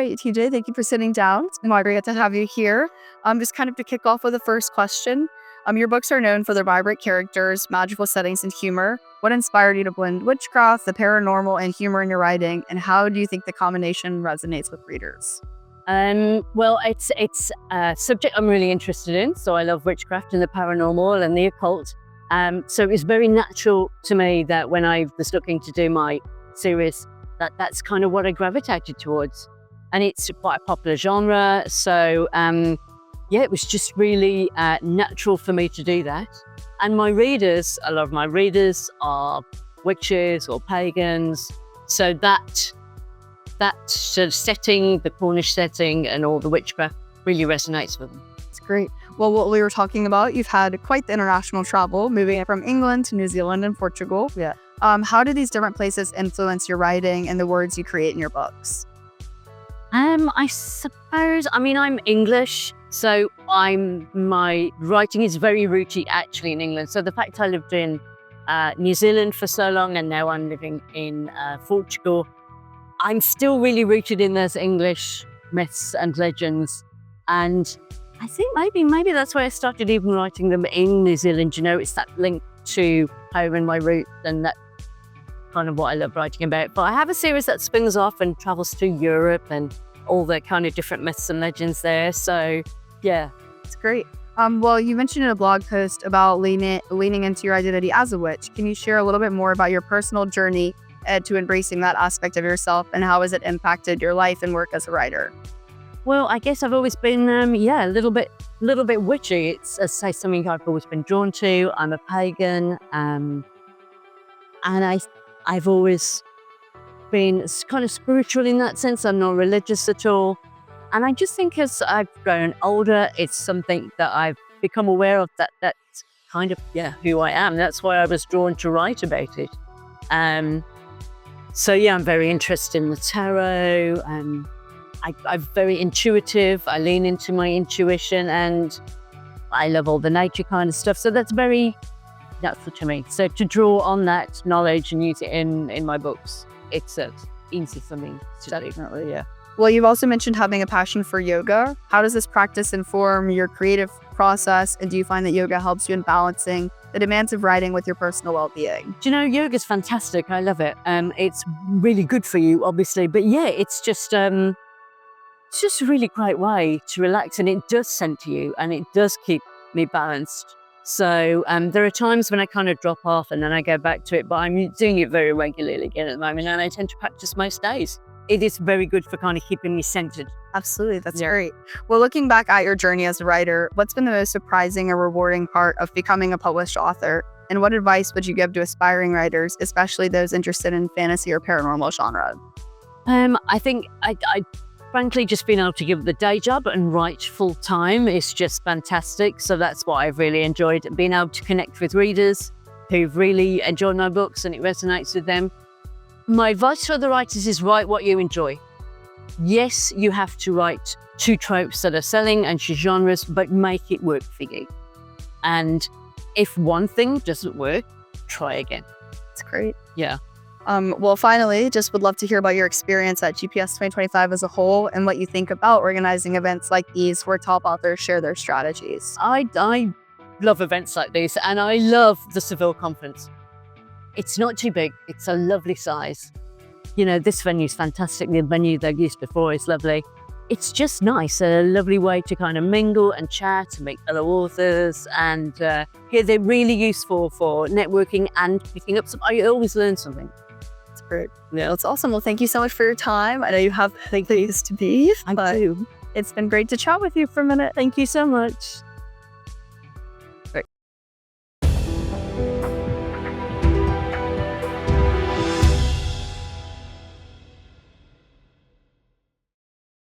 right, TJ, thank you for sitting down. It's been great to have you here. Just kind of to kick off with the first question. Your books are known for their vibrant characters, magical settings, and humor. What inspired you to blend witchcraft, the paranormal, and humor in your writing, and how do you think the combination resonates with readers? Well, it's a subject I'm really interested in. So I love witchcraft and the paranormal and the occult. So it was very natural to me that when I was looking to do my series, that's kind of what I gravitated towards. And it's quite a popular genre. So yeah, it was just really natural for me to do that. And my readers, a lot of my readers are witches or pagans. So that sort of setting, the Cornish setting and all the witchcraft really resonates with them. It's great. Well, what we were talking about, you've had quite the international travel, moving from England to New Zealand and Portugal. Yeah. How do these different places influence your writing and the words you create in your books? I suppose, I'm English, so my writing is very rooted actually in England. So the fact I lived in New Zealand for so long and now I'm living in Portugal, I'm still really rooted in those English myths and legends. And I think maybe that's why I started even writing them in New Zealand. You know, it's that link to home and my roots, and that kind of what I love writing about. But I have a series that spins off and travels to Europe and all the kind of different myths and legends there. So yeah, it's great. Well, you mentioned in a blog post about leaning into your identity as a witch. Can you share a little bit more about your personal journey to embracing that aspect of yourself, and how has it impacted your life and work as a writer? Well, I guess I've always been, a little bit witchy. It's, as I say, something I've always been drawn to. I'm a pagan, and I've always been kind of spiritual in that sense. I'm not religious at all. And I just think as I've grown older, it's something that I've become aware of, that's kind of, who I am. That's why I was drawn to write about it. So yeah, I'm very interested in the tarot. I'm very intuitive. I lean into my intuition and I love all the nature kind of stuff. So that's very natural to me. So to draw on that knowledge and use it in my books, it's easy for me to do. Definitely, yeah. Well, you've also mentioned having a passion for yoga. How does this practice inform your creative process? And do you find that yoga helps you in balancing the demands of writing with your personal well-being? Do you know, yoga's fantastic. I love it. It's really good for you, obviously. But yeah, it's just a really great way to relax, and it does center you and it does keep me balanced. So there are times when I kind of drop off and then I go back to it, but I'm doing it very regularly again at the moment, and I tend to practice most days. It is very good for kind of keeping me centered. Absolutely. That's great. Well, looking back at your journey as a writer, what's been the most surprising or rewarding part of becoming a published author? And what advice would you give to aspiring writers, especially those interested in fantasy or paranormal genre? I think I frankly, just being able to give the day job and write full time is just fantastic. So that's what I've really enjoyed, being able to connect with readers who've really enjoyed my books and it resonates with them. My advice for the writers is write what you enjoy. Yes, you have to write two tropes that are selling and genres, but make it work for you. And if one thing doesn't work, try again. That's great. Yeah. Well, finally, just would love to hear about your experience at GPS 2025 as a whole and what you think about organizing events like these where top authors share their strategies. I love events like these, and I love the Seville conference. It's not too big. It's a lovely size. You know, this venue's fantastic. The venue they used before is lovely. It's just nice, a lovely way to kind of mingle and chat and meet fellow authors. And they're really useful for networking and picking up some. I always learn something. That's great. Yeah, that's awesome. Well, thank you so much for your time. I know you have things to be, but it's been great to chat with you for a minute. Thank you so much.